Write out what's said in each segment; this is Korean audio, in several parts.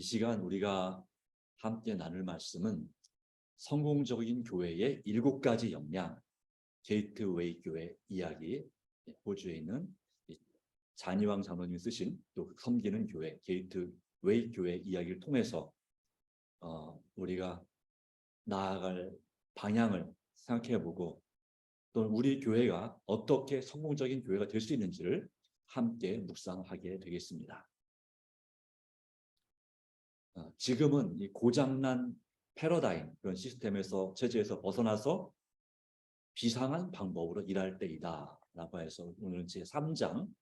이 시간 우리가 함께 나눌 말씀은 성공적인 교회의 7가지 역량, 게이트웨이 교회 이야기, 호주에 있는 잔이왕 장로님이 쓰신 또 섬기는 교회, 게이트웨이 교회 이야기를 통해서 우리가 나아갈 방향을 생각해보고 또 우리 교회가 어떻게 성공적인 교회가 될 수 있는지를 함께 묵상하게 되겠습니다. 지금은 이 고장난 패러다임, 그런 시스템에서 체제에서 벗어나서 비상한 방법으로 일할 때이다 라고 해서 오늘 제3장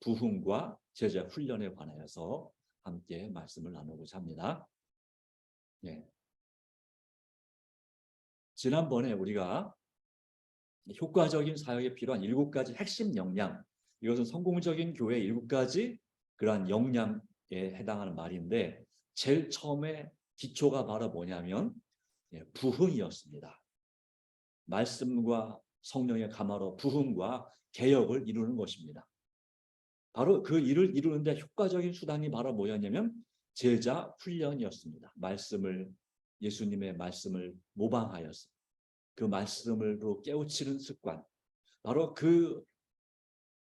부흥과 제자 훈련에 관하여서 함께 말씀을 나누고자 합니다. 네. 지난번에 우리가 효과적인 사역에 필요한 7가지 핵심 역량, 이것은 성공적인 교회의 7가지 그러한 역량에 해당하는 말인데 제일 처음에 기초가 바로 뭐냐면 부흥이었습니다. 말씀과 성령의 감화로 부흥과 개혁을 이루는 것입니다. 바로 그 일을 이루는데 효과적인 수단이 바로 뭐였냐면 제자 훈련이었습니다. 예수님의 말씀을 모방하여서 그 말씀으로 깨우치는 습관, 바로 그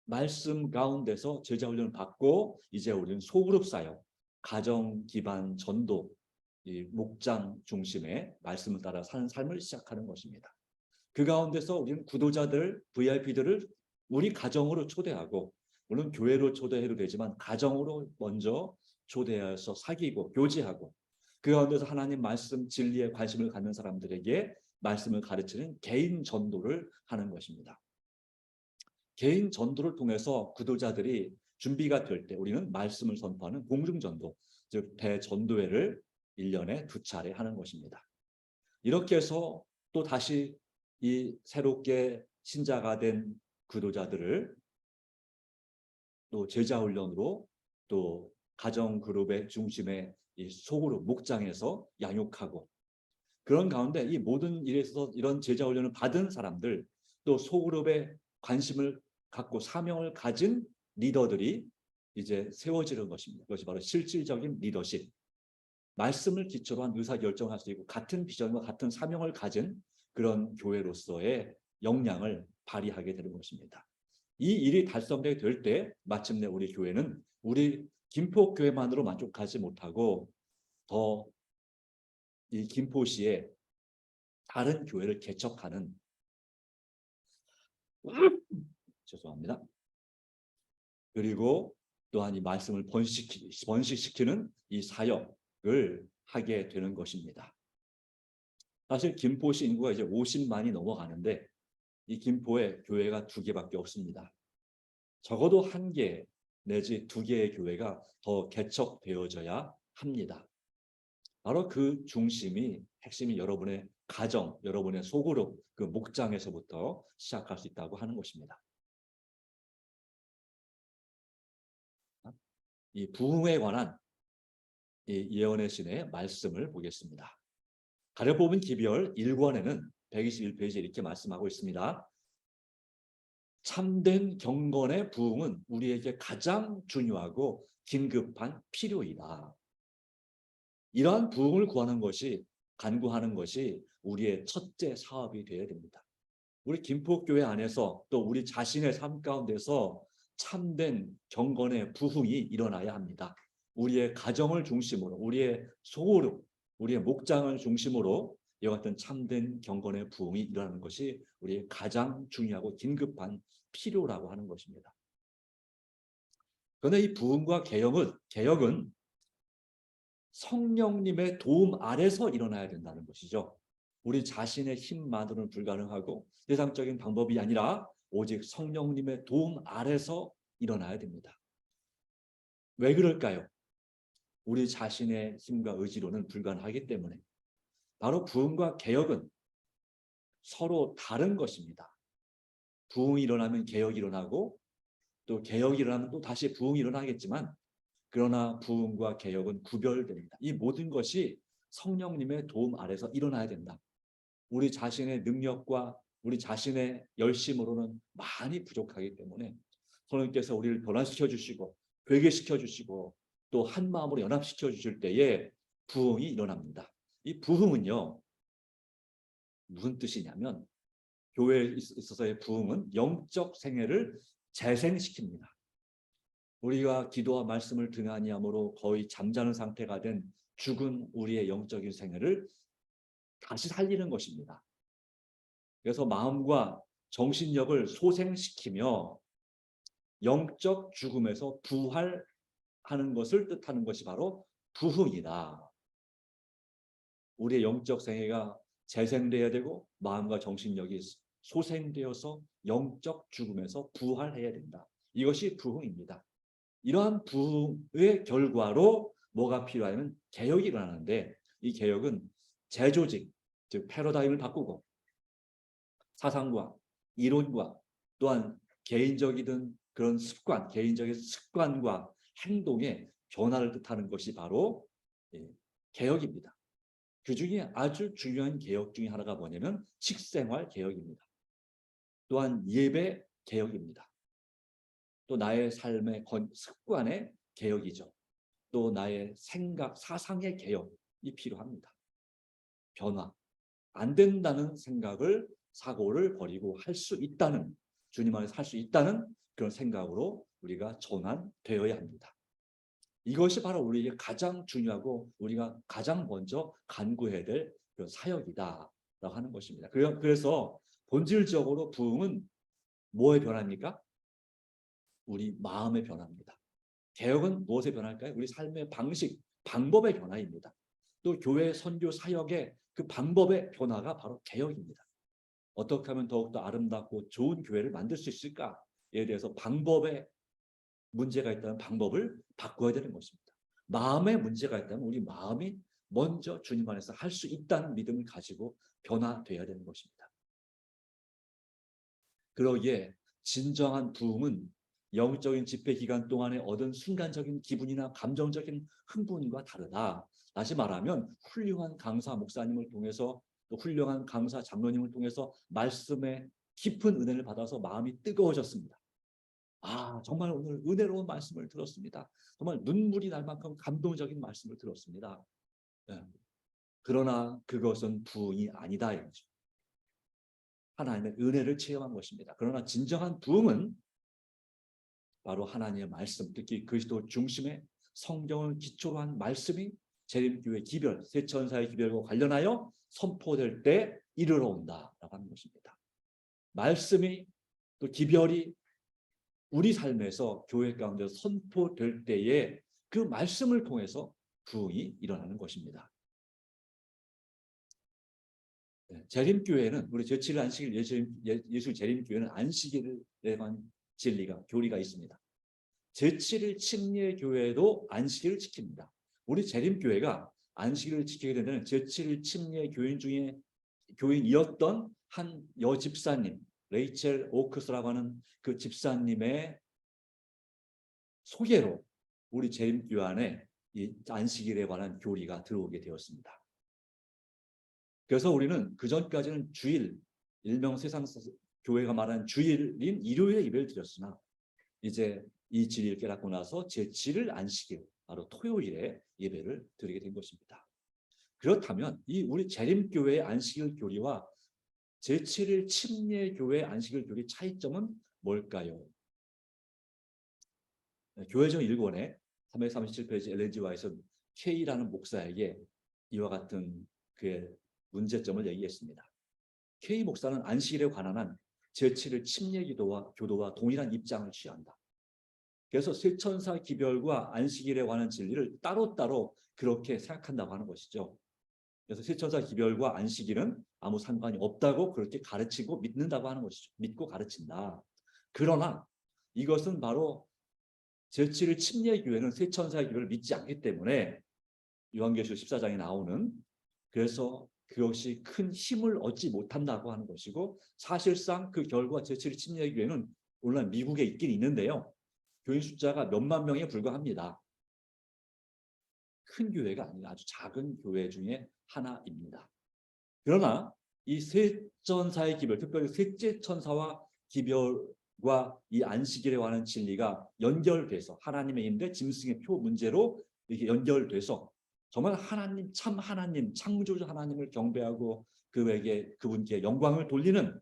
말씀 가운데서 제자 훈련을 받고 이제 우리는 소그룹 사역, 가정 기반 전도, 이 목장 중심의 말씀을 따라 사는 삶을 시작하는 것입니다. 그 가운데서 우리는 구도자들, VIP들을 우리 가정으로 초대하고, 물론 교회로 초대해도 되지만 가정으로 먼저 초대해서 사귀고 교제하고, 그 가운데서 하나님 말씀 진리에 관심을 갖는 사람들에게 말씀을 가르치는 개인 전도를 하는 것입니다. 개인 전도를 통해서 구도자들이 준비가 될 때 우리는 말씀을 선포하는 공중전도, 즉 대전도회를 1년에 2차례 하는 것입니다. 이렇게 해서 또 다시 이 새롭게 신자가 된 구도자들을 또 제자훈련으로 또 가정그룹의 중심의 이 소그룹 목장에서 양육하고, 그런 가운데 이 모든 일에 있어서 이런 제자훈련을 받은 사람들, 또 소그룹에 관심을 갖고 사명을 가진 리더들이 이제 세워지는 것입니다. 그것이 바로 실질적인 리더십, 말씀을 기초로 한 의사결정을 할 수 있고 같은 비전과 같은 사명을 가진 그런 교회로서의 역량을 발휘하게 되는 것입니다. 이 일이 달성되게 될 때 마침내 우리 교회는 우리 김포교회만으로 만족하지 못하고 더 이 김포시에 다른 교회를 개척하는 죄송합니다. 그리고 또한 이 말씀을 번식시키는 이 사역을 하게 되는 것입니다. 사실 김포시 인구가 이제 50만이 넘어가는데 이 김포에 교회가 2개밖에 없습니다. 적어도 1개 내지 2개의 교회가 더 개척되어져야 합니다. 바로 그 핵심이 여러분의 가정, 여러분의 소그룹, 그 목장에서부터 시작할 수 있다고 하는 것입니다. 이 부흥에 관한 이 예언의 신의 말씀을 보겠습니다. 가려뽑은 기별 1권에는 121페이지에 이렇게 말씀하고 있습니다. 참된 경건의 부흥은 우리에게 가장 중요하고 긴급한 필요이다. 이러한 부흥을 구하는 것이, 간구하는 것이 우리의 첫째 사업이 되어야 됩니다. 우리 김포교회 안에서 또 우리 자신의 삶 가운데서 참된 경건의 부흥이 일어나야 합니다. 우리의 가정을 중심으로, 우리의 소그룹, 우리의 목장을 중심으로 이와 같은 참된 경건의 부흥이 일어나는 것이 우리의 가장 중요하고 긴급한 필요라고 하는 것입니다. 그런데 이 부흥과 개혁은 성령님의 도움 아래서 일어나야 된다는 것이죠. 우리 자신의 힘만으로는 불가능하고 세상적인 방법이 아니라 오직 성령님의 도움 아래서 일어나야 됩니다. 왜 그럴까요? 우리 자신의 힘과 의지로는 불가능하기 때문에. 바로 부흥과 개혁은 서로 다른 것입니다. 부흥이 일어나면 개혁이 일어나고 또 개혁이 일어나면 또 다시 부흥이 일어나겠지만, 그러나 부흥과 개혁은 구별됩니다. 이 모든 것이 성령님의 도움 아래서 일어나야 된다. 우리 자신의 능력과 우리 자신의 열심으로는 많이 부족하기 때문에 성령님께서 우리를 변화시켜 주시고 회개시켜 주시고 또 한 마음으로 연합시켜 주실 때에 부흥이 일어납니다. 이 부흥은요, 무슨 뜻이냐면 교회에 있어서의 부흥은 영적 생애를 재생시킵니다. 우리가 기도와 말씀을 등한히 함으로 거의 잠자는 상태가 된 죽은 우리의 영적인 생애를 다시 살리는 것입니다. 그래서 마음과 정신력을 소생시키며 영적 죽음에서 부활하는 것을 뜻하는 것이 바로 부흥이다. 우리의 영적 생애가 재생돼야 되고 마음과 정신력이 소생되어서 영적 죽음에서 부활해야 된다. 이것이 부흥입니다. 이러한 부흥의 결과로 뭐가 필요하냐면 개혁이 일어나는데, 이 개혁은 재조직, 즉 패러다임을 바꾸고 사상과 이론과 또한 개인적이든 그런 습관, 개인적인 습관과 행동의 변화를 뜻하는 것이 바로 개혁입니다. 그 중에 아주 중요한 개혁 중에 하나가 뭐냐면 식생활 개혁입니다. 또한 예배 개혁입니다. 또 나의 삶의 습관의 개혁이죠. 또 나의 생각, 사상의 개혁이 필요합니다. 변화. 안 된다는 생각을, 사고를 버리고 할 수 있다는, 주님 안에서 할 수 있다는 그런 생각으로 우리가 전환되어야 합니다. 이것이 바로 우리에게 가장 중요하고 우리가 가장 먼저 간구해야 될 그런 사역이다라고 하는 것입니다. 그래서 본질적으로 부흥은 뭐의 변화입니까? 우리 마음의 변화입니다. 개혁은 무엇의 변화일까요? 우리 삶의 방식, 방법의 변화입니다. 또 교회 선교 사역의 그 방법의 변화가 바로 개혁입니다. 어떻게 하면 더욱더 아름답고 좋은 교회를 만들 수 있을까에 대해서 방법에 문제가 있다면 방법을 바꿔야 되는 것입니다. 마음에 문제가 있다면 우리 마음이 먼저 주님 안에서 할 수 있다는 믿음을 가지고 변화되어야 되는 것입니다. 그러기에 진정한 부흥은 영적인 집회 기간 동안에 얻은 순간적인 기분이나 감정적인 흥분과 다르다. 다시 말하면 훌륭한 강사 목사님을 통해서 또 훌륭한 강사 장로님을 통해서 말씀의 깊은 은혜를 받아서 마음이 뜨거워졌습니다. 아, 정말 오늘 은혜로운 말씀을 들었습니다. 정말 눈물이 날 만큼 감동적인 말씀을 들었습니다. 네. 그러나 그것은 부흥이 아니다 이거죠. 하나님의 은혜를 체험한 것입니다. 그러나 진정한 부흥은 바로 하나님의 말씀, 특히 그리스도 중심의 성경을 기초로 한 말씀이 재림교회 기별, 세 천사의 기별과 관련하여 선포될 때 이르러 온다라고 하는 것입니다. 말씀이 또 기별이 우리 삶에서 교회 가운데 선포될 때에 그 말씀을 통해서 부흥이 일어나는 것입니다. 재림교회는 우리 제7일 안식일 예수 재림교회는 안식일에 대한 진리가 교리가 있습니다. 제7일 침례 교회도 안식일을 지킵니다. 우리 재림교회가 안식일을 지키게 되는 제7일 침례 교인 중에 교인이었던 한 여집사님, 레이첼 오크스라고 하는 그 집사님의 소개로 우리 재림교회 안에 이 안식일에 관한 교리가 들어오게 되었습니다. 그래서 우리는 그 전까지는 주일, 일명 세상 교회가 말하는 주일인 일요일에 예배를 드렸으나 이제 이 진리를 깨닫고 나서 제7일 안식일, 바로 토요일에 예배를 드리게 된 것입니다. 그렇다면 이 우리 재림교회의 안식일 교리와 제7일 침례교회 안식일 교리 차이점은 뭘까요? 교회정 1권에 337페이지 엘렌지 와이슨 K라는 목사에게 이와 같은 그의 문제점을 얘기했습니다. K 목사는 안식일에 관한 한 제7일 침례 교도와 동일한 입장을 취한다. 그래서 세천사 기별과 안식일에 관한 진리를 따로따로 그렇게 생각한다고 하는 것이죠. 그래서 세천사 기별과 안식일은 아무 상관이 없다고 그렇게 가르치고 믿는다고 하는 것이죠. 믿고 가르친다. 그러나 이것은 바로 제7일 침례교회는 세천사의 기별을 믿지 않기 때문에 요한계시록 14장에 나오는, 그래서 그것이 큰 힘을 얻지 못한다고 하는 것이고, 사실상 그 결과 제7일 침례교회는 물론 미국에 있긴 있는데요. 교인 숫자가 몇만 명에 불과합니다. 큰 교회가 아니라 아주 작은 교회 중에 하나입니다. 그러나 이 세 천사의 기별, 특별히 셋째 천사와 기별 이 안식일에 관한 진리가 연결돼서 하나님의 임대 짐승의 표 문제로 이렇게 연결돼서 정말 하나님, 참 하나님, 창조주 하나님을 경배하고 그분께 영광을 돌리는,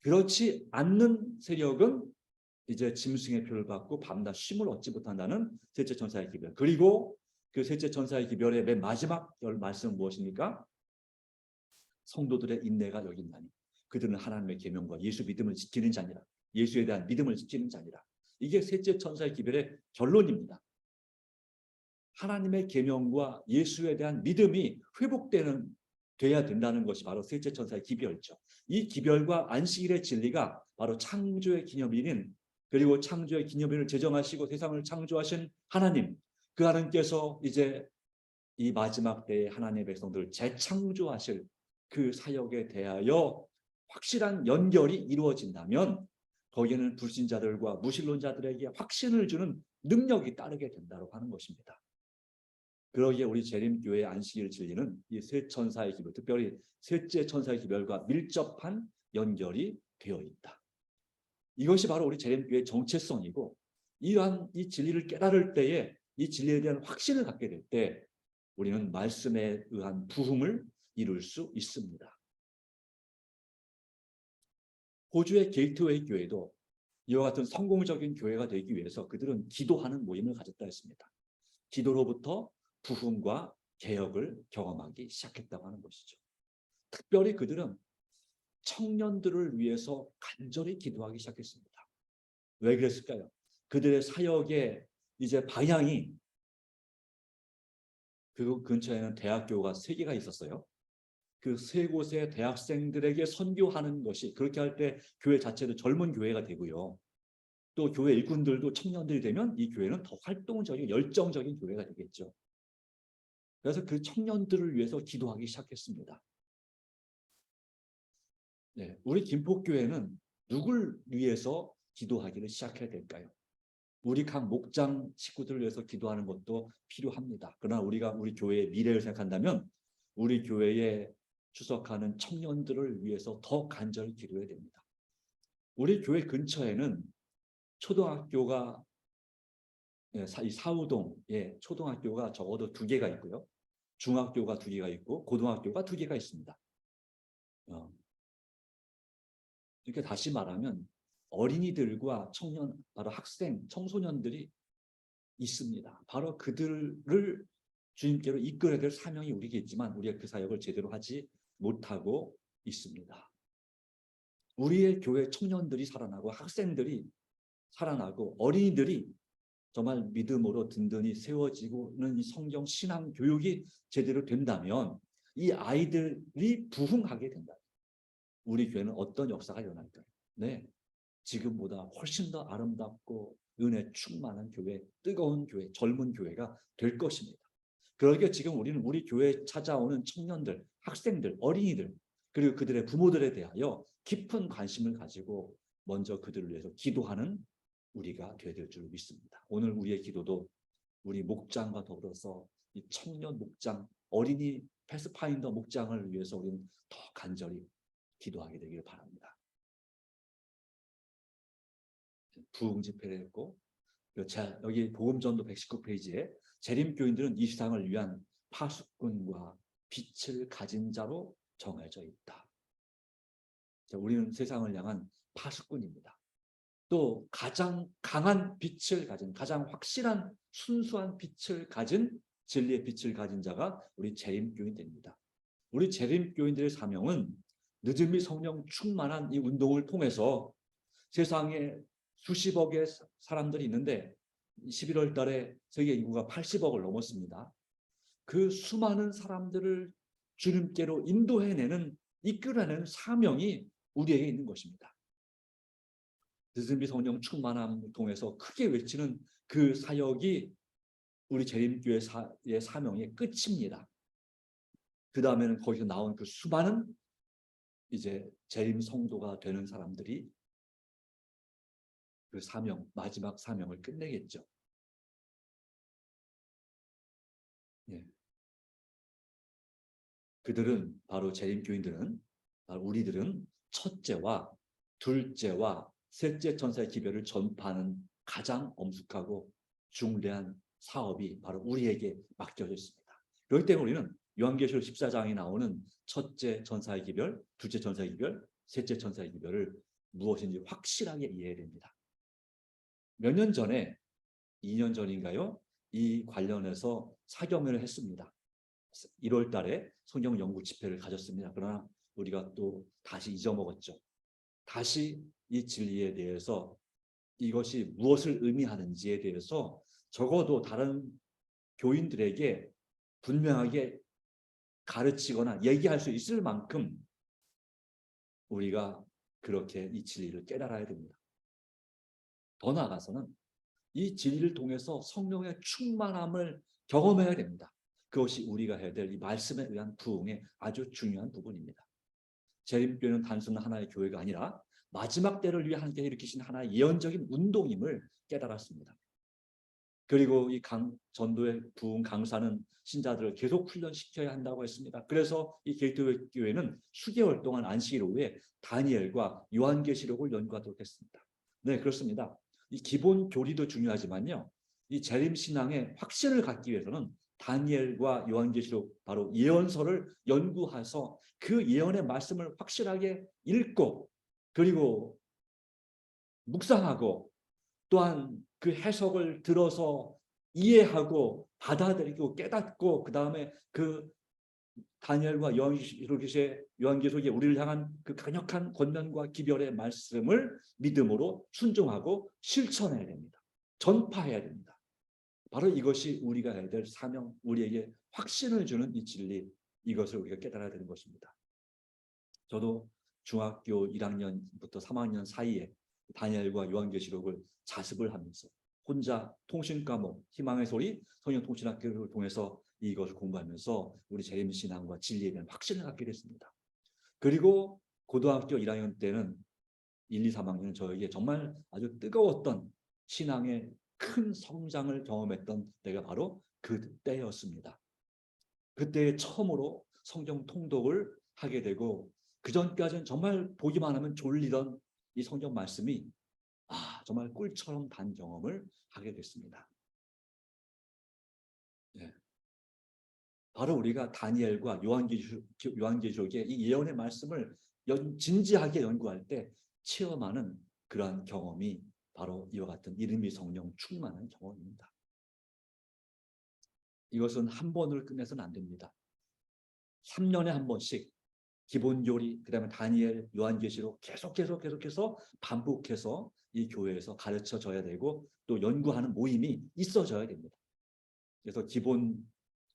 그렇지 않는 세력은 이제 짐승의 표를 받고 밤낮 쉼을 얻지 못한다는 셋째 천사의 기별. 그리고 그 셋째 천사의 기별의 맨 마지막 말씀은 무엇입니까? 성도들의 인내가 여기 있나니 그들은 하나님의 계명과 예수 믿음을 지키는 자니라. 예수에 대한 믿음을 지키는 자니라. 이게 셋째 천사의 기별의 결론입니다. 하나님의 계명과 예수에 대한 믿음이 돼야 된다는 것이 바로 셋째 천사의 기별이죠. 이 기별과 안식일의 진리가 바로 창조의 기념일인, 그리고 창조의 기념일을 제정하시고 세상을 창조하신 하나님, 그 하나님께서 이제 이 마지막 때에 하나님의 백성들을 재창조하실 그 사역에 대하여 확실한 연결이 이루어진다면 거기에는 불신자들과 무신론자들에게 확신을 주는 능력이 따르게 된다고 하는 것입니다. 그러기에 우리 재림교회 안식일 진리는 이 세 천사의 기별, 특별히 셋째 천사의 기별과 밀접한 연결이 되어 있다. 이것이 바로 우리 재림교회의 정체성이고, 이러한 이 진리를 깨달을 때에 이 진리에 대한 확신을 갖게 될 때 우리는 말씀에 의한 부흥을 이룰 수 있습니다. 호주의 게이트웨이 교회도 이와 같은 성공적인 교회가 되기 위해서 그들은 기도하는 모임을 가졌다 했습니다. 기도로부터 부흥과 개혁을 경험하기 시작했다고 하는 것이죠. 특별히 그들은 청년들을 위해서 간절히 기도하기 시작했습니다. 왜 그랬을까요? 그들의 사역의 이제 방향이, 그 근처에는 대학교가 3개가 있었어요. 그 3곳의 대학생들에게 선교하는 것이, 그렇게 할 때 교회 자체도 젊은 교회가 되고요. 또 교회 일꾼들도 청년들이 되면 이 교회는 더 활동적이고 열정적인 교회가 되겠죠. 그래서 그 청년들을 위해서 기도하기 시작했습니다. 네, 우리 김포교회는 누굴 위해서 기도하기를 시작해야 될까요? 우리 각 목장 식구들을 위해서 기도하는 것도 필요합니다. 그러나 우리가 우리 교회의 미래를 생각한다면 우리 교회에 추석하는 청년들을 위해서 더 간절히 기도해야 됩니다. 우리 교회 근처에는 초등학교가, 이 사우동에 초등학교가 적어도 2개가 있고요. 중학교가 2개가 있고 고등학교가 2개가 있습니다. 이렇게 다시 말하면 어린이들과 청년, 바로 학생, 청소년들이 있습니다. 바로 그들을 주님께로 이끌어야 될 사명이 우리에게 있지만 우리가 그 사역을 제대로 하지 못하고 있습니다. 우리의 교회 청년들이 살아나고 학생들이 살아나고 어린이들이 정말 믿음으로 든든히 세워지고는 이 성경 신앙 교육이 제대로 된다면 이 아이들이 부흥하게 된다. 우리 교회는 어떤 역사가 일어날까요? 네, 지금보다 훨씬 더 아름답고 은혜 충만한 교회, 뜨거운 교회, 젊은 교회가 될 것입니다. 그러기에 지금 우리는 우리 교회에 찾아오는 청년들, 학생들, 어린이들, 그리고 그들의 부모들에 대하여 깊은 관심을 가지고 먼저 그들을 위해서 기도하는 우리가 되어야 될 줄 믿습니다. 오늘 우리의 기도도 우리 목장과 더불어서 이 청년 목장, 어린이 패스파인더 목장을 위해서 우리는 더 간절히 기도하게 되기를 바랍니다. 부흥 집회를 했고, 여기 복음전도 119페이지에 재림교인들은 이 세상을 위한 파수꾼과 빛을 가진 자로 정해져 있다. 우리는 세상을 향한 파수꾼입니다. 또 가장 강한 빛을 가진, 가장 확실한 순수한 빛을 가진, 진리의 빛을 가진 자가 우리 재림교인들입니다. 우리 재림교인들의 사명은 늦음이 성령 충만한 이 운동을 통해서 세상에 수십억의 사람들이 있는데 11월 달에 세계 인구가 80억을 넘었습니다. 그 수많은 사람들을 주님께로 인도해내는, 이끌어내는 사명이 우리에게 있는 것입니다. 늦음이 성령 충만함을 통해서 크게 외치는 그 사역이 우리 재림교회의 사명의 끝입니다. 그 다음에는 거기서 나온 그 수많은 이제 재림 성도가 되는 사람들이 그 사명, 마지막 사명을 끝내겠죠. 예. 그들은 바로 재림교인들은, 바로 우리들은 첫째와 둘째와 셋째 천사의 기별을 전파하는 가장 엄숙하고 중대한 사업이 바로 우리에게 맡겨져 있습니다. 그렇기 때문에 우리는 요한계시록 14장에 나오는 첫째 천사의 기별, 둘째 천사의 기별, 셋째 천사의 기별을 무엇인지 확실하게 이해해야 됩니다. 몇 년 전에, 2년 전인가요? 이 관련해서 사경회를 했습니다. 1월 달에 성경 연구 집회를 가졌습니다. 그러나 우리가 또 다시 잊어먹었죠. 다시 이 진리에 대해서 이것이 무엇을 의미하는지에 대해서 적어도 다른 교인들에게 분명하게 가르치거나 얘기할 수 있을 만큼 우리가 그렇게 이 진리를 깨달아야 됩니다. 더 나아가서는 이 진리를 통해서 성령의 충만함을 경험해야 됩니다. 그것이 우리가 해야 될 이 말씀에 의한 부흥의 아주 중요한 부분입니다. 재림교회는 단순한 하나의 교회가 아니라 마지막 때를 위해 하나님께 일으키신 하나의 예언적인 운동임을 깨달았습니다. 그리고 이 전도의 부흥 강사는 신자들을 계속 훈련시켜야 한다고 했습니다. 그래서 이 게이트웨이 교회는 수개월 동안 안식일 오후에 다니엘과 요한계시록을 연구하도록 했습니다. 네, 그렇습니다. 이 기본 교리도 중요하지만요, 이 재림 신앙의 확신을 갖기 위해서는 다니엘과 요한계시록, 바로 예언서를 연구해서 그 예언의 말씀을 확실하게 읽고 그리고 묵상하고 또한 그 해석을 들어서 이해하고 받아들이고 깨닫고 그 다음에 그 다니엘과 요한계시록에 우리를 향한 그 강력한 권면과 기별의 말씀을 믿음으로 순종하고 실천해야 됩니다. 전파해야 됩니다. 바로 이것이 우리가 해야 될 사명, 우리에게 확신을 주는 이 진리, 이것을 우리가 깨달아야 되는 것입니다. 저도 중학교 1학년부터 3학년 사이에 다니엘과 요한계시록을 자습을 하면서 혼자 통신과목, 희망의 소리, 성령통신학교를 통해서 이것을 공부하면서 우리 재림신앙과 진리에 대한 확신을 갖게 됐습니다. 그리고 고등학교 1학년 때는 1, 2, 3학년은 저에게 정말 아주 뜨거웠던 신앙의 큰 성장을 경험했던 때가 바로 그때였습니다. 그때 처음으로 성경 통독을 하게 되고 그전까지는 정말 보기만 하면 졸리던 이 성경 말씀이 정말 꿀처럼 단 경험을 하게 됐습니다. 네. 바로 우리가 다니엘과 요한계시록의 이 예언의 말씀을 진지하게 연구할 때 체험하는 그러한 경험이 바로 이와 같은 이름이 성령 충만한 경험입니다. 이것은 한 번을 끝내서는 안 됩니다. 3년에 한 번씩 기본 교리, 그 다음에 다니엘, 요한계시록 계속해서 반복해서 이 교회에서 가르쳐져야 되고 또 연구하는 모임이 있어져야 됩니다. 그래서 기본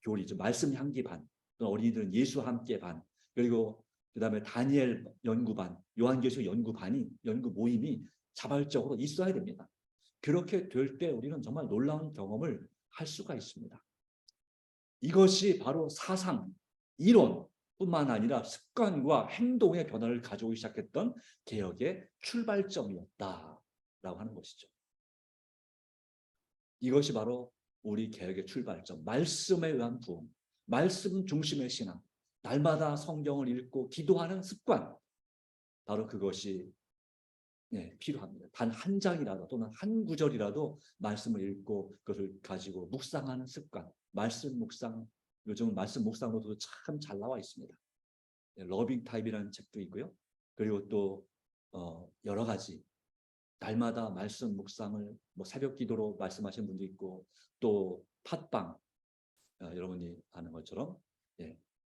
교리죠. 말씀 향기 반, 또 어린이들은 예수 함께 반, 그리고 그 다음에 다니엘 연구반, 요한계시록 연구 모임이 자발적으로 있어야 됩니다. 그렇게 될 때 우리는 정말 놀라운 경험을 할 수가 있습니다. 이것이 바로 사상, 이론, 뿐만 아니라 습관과 행동의 변화를 가져오기 시작했던 개혁의 출발점이었다라고 하는 것이죠. 이것이 바로 우리 개혁의 출발점, 말씀에 의한 부흥, 말씀 중심의 신앙, 날마다 성경을 읽고 기도하는 습관, 바로 그것이 필요합니다. 단 한 장이라도 또는 한 구절이라도 말씀을 읽고 그것을 가지고 묵상하는 습관, 말씀 묵상, 요즘 말씀 묵상으로도 참 잘 나와 있습니다. 러빙 타입이라는 책도 있고요. 그리고 또 여러 가지 날마다 말씀 묵상을 새벽 기도로 말씀하시는 분도 있고 또 팟빵, 여러분이 아는 것처럼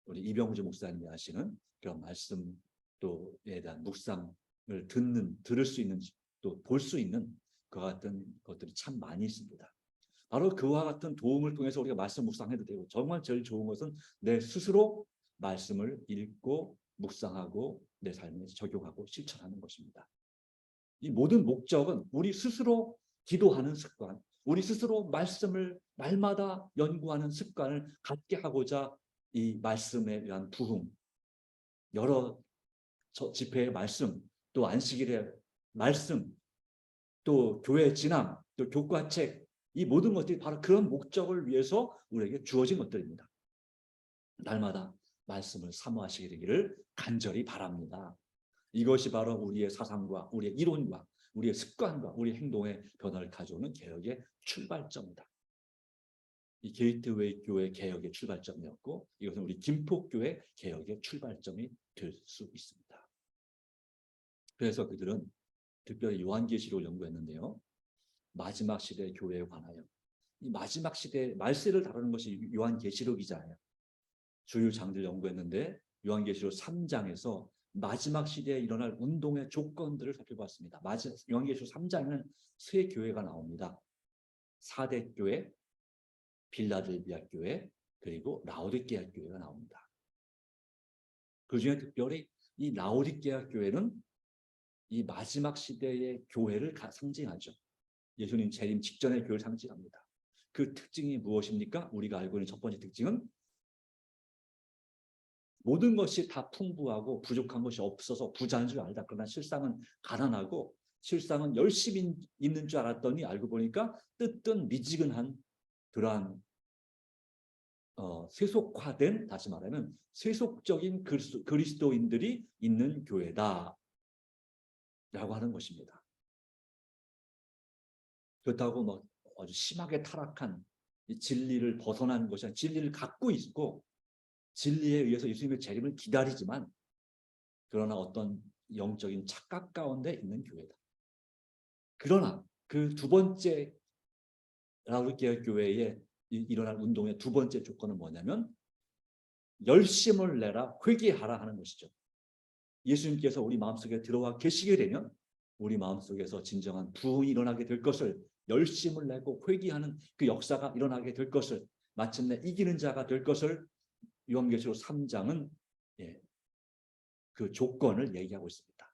우리 이병주 목사님이 하시는 그런 말씀 또에 대한 묵상을 들을 수 있는 또 볼 수 있는 그와 같은 것들이 참 많이 있습니다. 바로 그와 같은 도움을 통해서 우리가 말씀 묵상해도 되고 정말 제일 좋은 것은 내 스스로 말씀을 읽고 묵상하고 내 삶에 적용하고 실천하는 것입니다. 이 모든 목적은 우리 스스로 기도하는 습관, 우리 스스로 말씀을 날마다 연구하는 습관을 갖게 하고자 이 말씀에 의한 부흥, 여러 집회의 말씀, 또 안식일의 말씀, 또 교회 진앙, 또 교과책, 이 모든 것들이 바로 그런 목적을 위해서 우리에게 주어진 것들입니다. 날마다 말씀을 사모하시게 되기를 간절히 바랍니다. 이것이 바로 우리의 사상과 우리의 이론과 우리의 습관과 우리 행동의 변화를 가져오는 개혁의 출발점이다. 이 게이트웨이 교회 개혁의 출발점이었고 이것은 우리 김포교회 개혁의 출발점이 될 수 있습니다. 그래서 그들은 특별히 요한계시록을 연구했는데요. 마지막 시대 교회에 관하여 이 마지막 시대 말세를 다루는 것이 요한계시록이잖아요. 주요 장들 연구했는데 요한계시록 3장에서 마지막 시대에 일어날 운동의 조건들을 살펴봤습니다. 요한계시록 3장에는 세 교회가 나옵니다. 사대 교회, 빌라델비아 교회, 그리고 라오디게아 교회가 나옵니다. 그 중에 특별히 이 라오디게아 교회는 이 마지막 시대의 교회를 상징하죠. 예수님 재림 직전의 교회를 상징합니다. 그 특징이 무엇입니까? 우리가 알고 있는 첫 번째 특징은 모든 것이 다 풍부하고 부족한 것이 없어서 부자인 줄 알다. 그러나 실상은 가난하고 실상은 열심히 있는 줄 알았더니 알고 보니까 뜨뜻 미지근한 그러한 세속화된, 다시 말하면 세속적인 그리스도인들이 있는 교회다 라고 하는 것입니다. 그렇다고 뭐 아주 심하게 타락한 이 진리를 벗어난 것이 아니라 진리를 갖고 있고 진리에 의해서 예수님의 재림을 기다리지만 그러나 어떤 영적인 착각 가운데 있는 교회다. 그러나 그 두 번째 라우디게아 교회에 일어날 운동의 두 번째 조건은 뭐냐면 열심을 내라 회개하라 하는 것이죠. 예수님께서 우리 마음속에 들어와 계시게 되면 우리 마음속에서 진정한 부흥이 일어나게 될 것을 열심을 내고 회개하는 그 역사가 일어나게 될 것을 마침내 이기는 자가 될 것을 요한계시록 3장은 그 조건을 얘기하고 있습니다.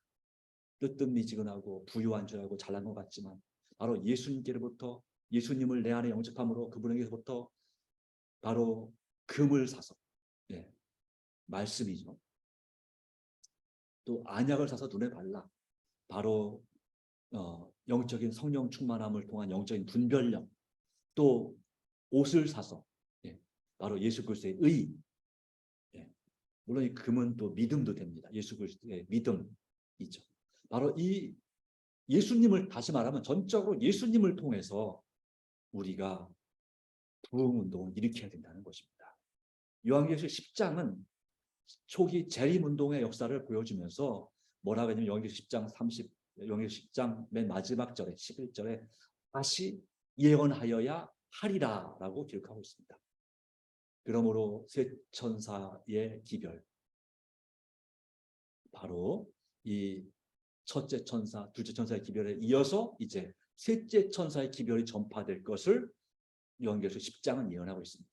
뜨뜻미지근하고 부유한 줄 알고 잘난 것 같지만 바로 예수님께로부터 예수님을 내 안에 영접함으로 그분에게서부터 바로 금을 사서 말씀이죠. 또 안약을 사서 눈에 발라 바로 영적인 성령 충만함을 통한 영적인 분별력, 또 옷을 사서 바로 예수 그리스도의 의, 물론 이 금은 또 믿음도 됩니다. 예수 그리스도의 믿음이죠. 바로 이 예수님을, 다시 말하면 전적으로 예수님을 통해서 우리가 부흥 운동을 일으켜야 된다는 것입니다. 요한계시록 10장은 초기 재림 운동의 역사를 보여주면서 뭐라고 하냐면 요한계시록 10장 맨 마지막 절에 11절에 다시 예언하여야 하리라라고 기록하고 있습니다. 그러므로 세 천사의 기별, 바로 이 첫째 천사, 둘째 천사의 기별에 이어서 이제 셋째 천사의 기별이 전파될 것을 요한계시록 10장은 예언하고 있습니다.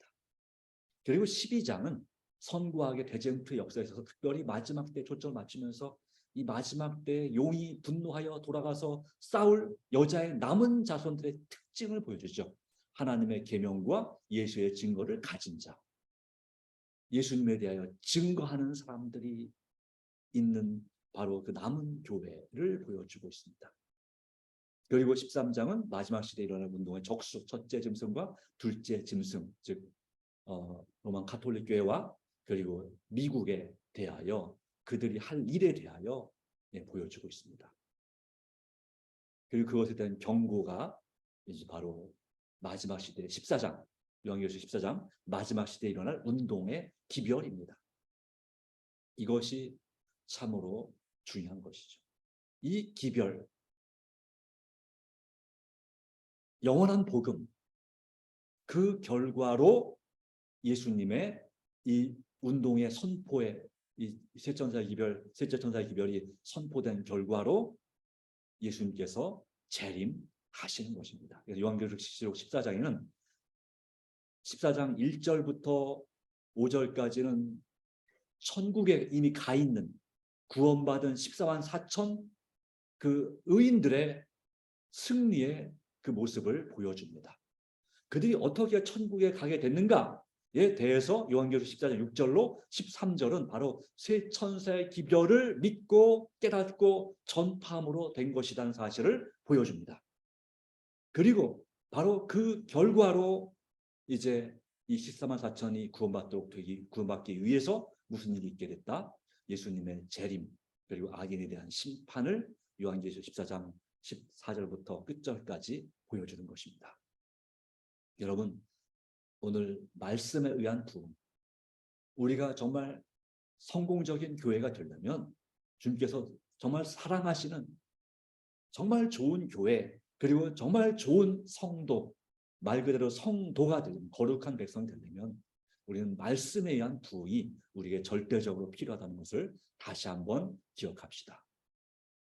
그리고 12장은 선구학의 대쟁투의 역사에 있어서 특별히 마지막 때 초점을 맞추면서 이 마지막 때 용이 분노하여 돌아가서 싸울 여자의 남은 자손들의 특징을 보여주죠. 하나님의 계명과 예수의 증거를 가진 자, 예수님에 대하여 증거하는 사람들이 있는 바로 그 남은 교회를 보여주고 있습니다. 그리고 13장은 마지막 시대에 일어날 운동의 적수, 첫째 짐승과 둘째 짐승, 즉 로마 가톨릭 교회와 그리고 미국에 대하여 그들이 할 일에 대하여 보여주고 있습니다. 그리고 그것에 대한 경고가 이제 바로 마지막 시대의 14장, 요한계시록 14장 마지막 시대에 일어날 운동의 기별입니다. 이것이 참으로 중요한 것이죠. 이 기별, 영원한 복음, 그 결과로 예수님의 이 운동의 선포에 이 셋째 천사의 기별이 선포된 결과로 예수님께서 재림하시는 것입니다. 그래서 요한계시록 14장에는 14장 1절부터 5절까지는 천국에 이미 가 있는 구원받은 14만 4천 그 의인들의 승리의 그 모습을 보여줍니다. 그들이 어떻게 천국에 가게 됐는가에 대해서 요한계시록 14장 6절로 13절은 바로 세 천사의 기별을 믿고 깨닫고 전파함으로 된 것이라는 사실을 보여줍니다. 그리고 바로 그 결과로 이제 이 14만 4천이 구원받기 위해서 무슨 일이 있게 됐다? 예수님의 재림 그리고 악인에 대한 심판을 요한계시록 14장 14절부터 끝절까지 보여주는 것입니다. 여러분, 오늘 말씀에 의한 부흥, 우리가 정말 성공적인 교회가 되려면 주님께서 정말 사랑하시는 정말 좋은 교회, 그리고 정말 좋은 성도, 말 그대로 성도가 되는 거룩한 백성이 되려면 우리는 말씀에 의한 부흥이 우리에게 절대적으로 필요하다는 것을 다시 한번 기억합시다.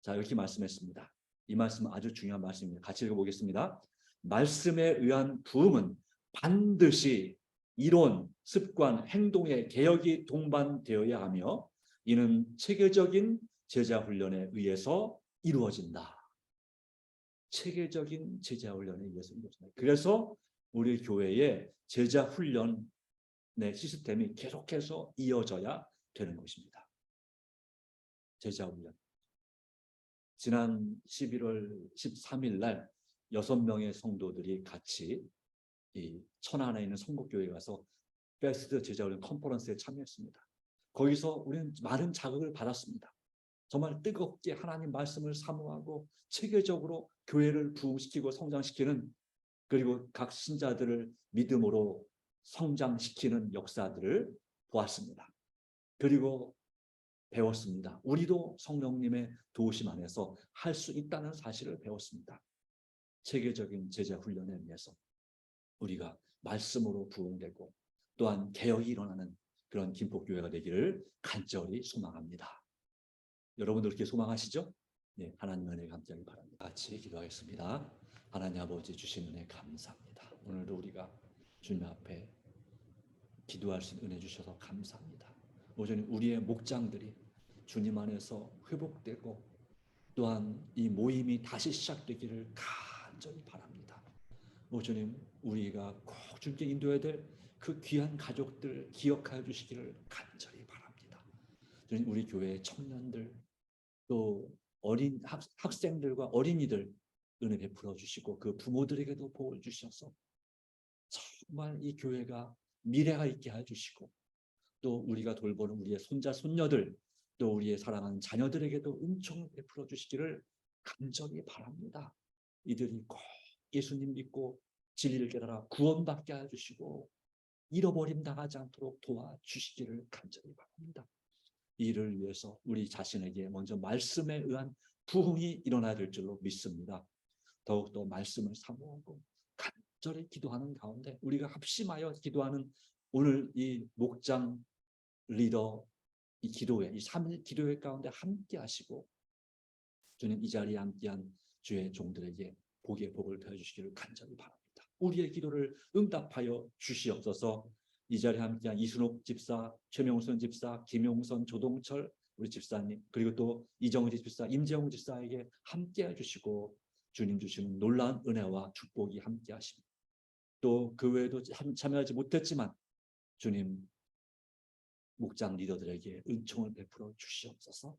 자, 이렇게 말씀했습니다. 이 말씀은 아주 중요한 말씀입니다. 같이 읽어보겠습니다. 말씀에 의한 부흥은 반드시 이론, 습관, 행동의 개혁이 동반되어야 하며 이는 체계적인 제자 훈련에 의해서 이루어진다. 체계적인 제자 훈련에 의해서 이루어진다. 그래서 우리 교회의 제자 훈련의 시스템이 계속해서 이어져야 되는 것입니다. 제자 훈련. 지난 11월 13일 날 6명의 성도들이 같이 이 천안에 있는 성곡교회에 가서 베스트 제자훈련 컨퍼런스에 참여했습니다. 거기서 우리는 많은 자극을 받았습니다. 정말 뜨겁게 하나님 말씀을 사모하고 체계적으로 교회를 부흥시키고 성장시키는, 그리고 각 신자들을 믿음으로 성장시키는 역사들을 보았습니다. 그리고 배웠습니다. 우리도 성령님의 도우심 안에서 할 수 있다는 사실을 배웠습니다. 체계적인 제자 훈련에 의해서 우리가 말씀으로 부흥되고 또한 개혁이 일어나는 그런 김포교회가 되기를 간절히 소망합니다. 여러분들 그렇게 소망하시죠? 네, 하나님의 은혜 감사하기 바랍니다. 같이 기도하겠습니다. 하나님 아버지 주신 은혜 감사합니다. 오늘도 우리가 주님 앞에 기도할 수 있는 은혜 주셔서 감사합니다. 오전에 우리의 목장들이 주님 안에서 회복되고 또한 이 모임이 다시 시작되기를 간절히 바랍니다. 주님, 우리가 꼭 주님께 인도해야 될 그 귀한 가족들 기억하여 주시기를 간절히 바랍니다. 주님, 우리 교회의 청년들 또 어린 학생들과 어린이들 은혜 베풀어 주시고 그 부모들에게도 복을 주셔서 정말 이 교회가 미래가 있게 해주시고 또 우리가 돌보는 우리의 손자 손녀들 또 우리의 사랑하는 자녀들에게도 은총을 베풀어 주시기를 간절히 바랍니다. 이들이 꼭 예수님 믿고 진리를 깨달아 구원받게 해주시고 잃어버림 당하지 않도록 도와주시기를 간절히 바랍니다. 이를 위해서 우리 자신에게 먼저 말씀에 의한 부흥이 일어나야 될 줄로 믿습니다. 더욱더 말씀을 사모하고 간절히 기도하는 가운데 우리가 합심하여 기도하는 오늘 이 목장 리더 이 기도회, 이 3일 기도회 가운데 함께 하시고 주님 이 자리에 함께한 주의 종들에게 복의 복을 더해 주시기를 간절히 바랍니다. 우리의 기도를 응답하여 주시옵소서. 이 자리에 함께한 이순옥 집사, 최명선 집사, 김용선, 조동철 우리 집사님, 그리고 또 이정지 집사, 임재용 집사에게 함께해 주시고 주님 주시는 놀라운 은혜와 축복이 함께 하십니다. 또 그 외에도 참여하지 못했지만 주님 목장 리더들에게 은총을 베풀어 주시옵소서.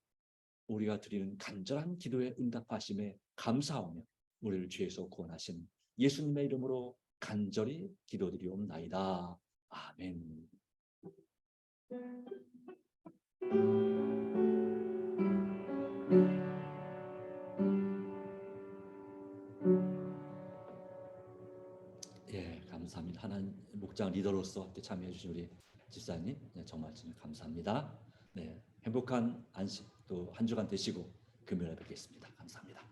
우리가 드리는 간절한 기도에 응답하심에 감사하며 우리를 죄에서 구원하신 예수님의 이름으로 간절히 기도드리옵나이다. 아멘. 예, 감사합니다. 하나님 목장 리더로서 참여해 주신 우리 집사님, 네, 정말 감사합니다. 네, 행복한 안식 또 한 주간 되시고 금요일에 뵙겠습니다. 감사합니다.